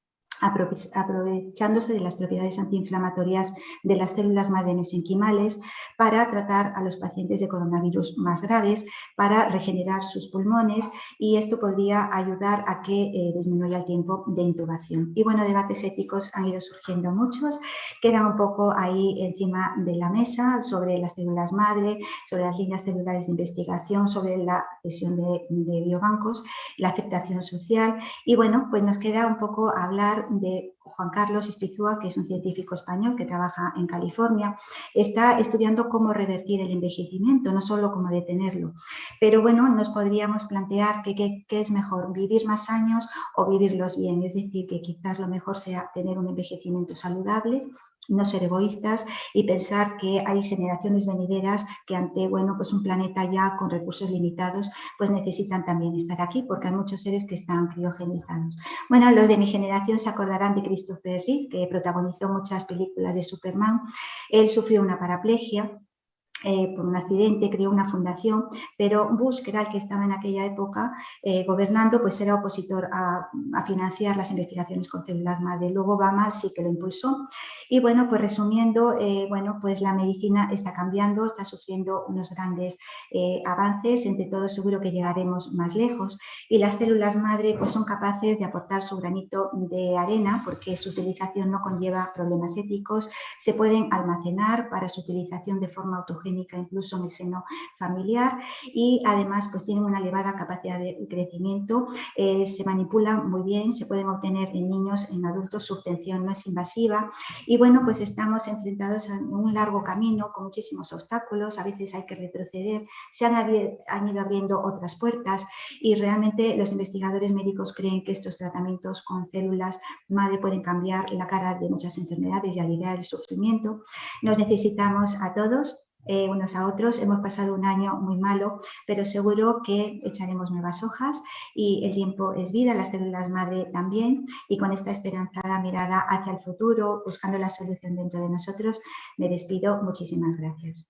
Speaker 1: aprovechándose de las propiedades antiinflamatorias de las células madre mesenquimales para tratar a los pacientes de coronavirus más graves, para regenerar sus pulmones y esto podría ayudar a que disminuya el tiempo de intubación. Y bueno, debates éticos han ido surgiendo muchos, que eran un poco ahí encima de la mesa sobre las células madre, sobre las líneas celulares de investigación, sobre la cesión de biobancos, la aceptación social y bueno, pues nos queda un poco hablar de Juan Carlos Ispizúa, que es un científico español que trabaja en California. Está estudiando cómo revertir el envejecimiento, no solo cómo detenerlo. Pero bueno, nos podríamos plantear qué es mejor, vivir más años o vivirlos bien. Es decir, que quizás lo mejor sea tener un envejecimiento saludable, no ser egoístas y pensar que hay generaciones venideras que ante pues un planeta ya con recursos limitados pues necesitan también estar aquí porque hay muchos seres que están criogenizados. Bueno, los de mi generación se acordarán de Christopher Reeve, que protagonizó muchas películas de Superman. Él sufrió una paraplegia por un accidente, creó una fundación, pero Bush, que era el que estaba en aquella época gobernando, pues era opositor a financiar las investigaciones con células madre. Luego Obama sí que lo impulsó. Y bueno, pues resumiendo, pues la medicina está cambiando, está sufriendo unos grandes avances, entre todos seguro que llegaremos más lejos. Y las células madre pues son capaces de aportar su granito de arena porque su utilización no conlleva problemas éticos, se pueden almacenar para su utilización de forma autogénica incluso en el seno familiar y además pues tienen una elevada capacidad de crecimiento, se manipulan muy bien, se pueden obtener en niños, en adultos, su obtención no es invasiva y bueno pues estamos enfrentados a un largo camino con muchísimos obstáculos, a veces hay que retroceder, se han ido abriendo otras puertas y realmente los investigadores médicos creen que estos tratamientos con células madre pueden cambiar la cara de muchas enfermedades y aliviar el sufrimiento. Nos necesitamos a todos, unos a otros. Hemos pasado un año muy malo, pero seguro que echaremos nuevas hojas y el tiempo es vida, las células madre también. Y con esta esperanzada mirada hacia el futuro, buscando la solución dentro de nosotros, me despido. Muchísimas gracias.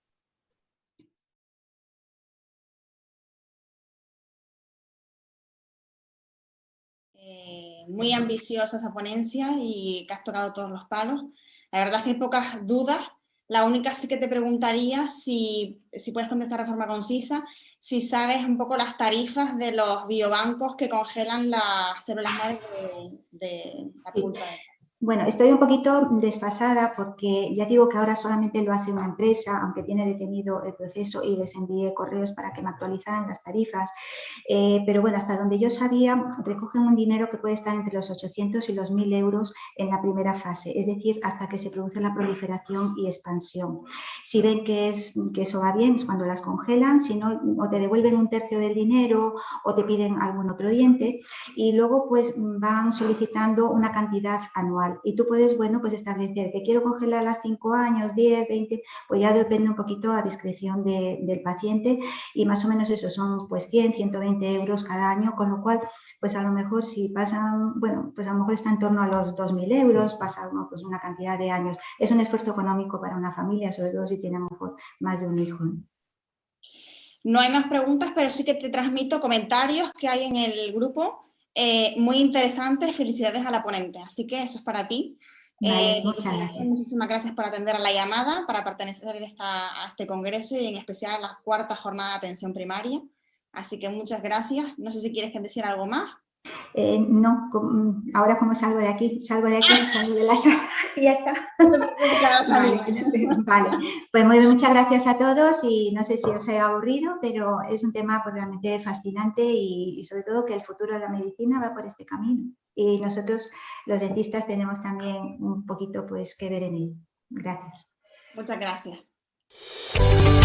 Speaker 2: Muy ambiciosa esa ponencia y que has tocado todos los palos. La verdad es que hay pocas dudas. La única sí que te preguntaría si puedes contestar de forma concisa, si sabes un poco las tarifas de los biobancos que congelan las células madre de la pulpa.
Speaker 1: Bueno, estoy un poquito desfasada porque ya digo que ahora solamente lo hace una empresa, aunque tiene detenido el proceso y les envié correos para que me actualizaran las tarifas. Pero bueno, hasta donde yo sabía, recogen un dinero que puede estar entre los 800 y los 1.000 euros en la primera fase, es decir, hasta que se produce la proliferación y expansión. Si ven que eso va bien, es cuando las congelan, si no, o te devuelven un tercio del dinero o te piden algún otro diente y luego pues van solicitando una cantidad anual. Y tú puedes, pues establecer que quiero congelar a 5 años, 10, 20, pues ya depende un poquito a discreción del paciente y más o menos eso son pues 100, 120 euros cada año, con lo cual pues a lo mejor si pasan, pues a lo mejor está en torno a los 2.000 euros, pasa pues una cantidad de años. Es un esfuerzo económico para una familia, sobre todo si tiene a lo mejor más de un hijo.
Speaker 2: No hay más preguntas, pero sí que te transmito comentarios que hay en el grupo. Muy interesantes, felicidades a la ponente, así que eso es para ti.
Speaker 1: Vale, muchas gracias.
Speaker 2: Muchísimas gracias por atender a la llamada, para pertenecer a este congreso y en especial a la 4ª jornada de atención primaria, así que muchas gracias. No sé si quieres decir algo más.
Speaker 1: No, ahora como salgo de aquí, salgo de la sala y ya está. Vale, pues muy bien, muchas gracias a todos y no sé si os he aburrido, pero es un tema pues, realmente fascinante y sobre todo que el futuro de la medicina va por este camino. Y nosotros, los dentistas, tenemos también un poquito pues que ver en ello. Gracias.
Speaker 2: Muchas gracias.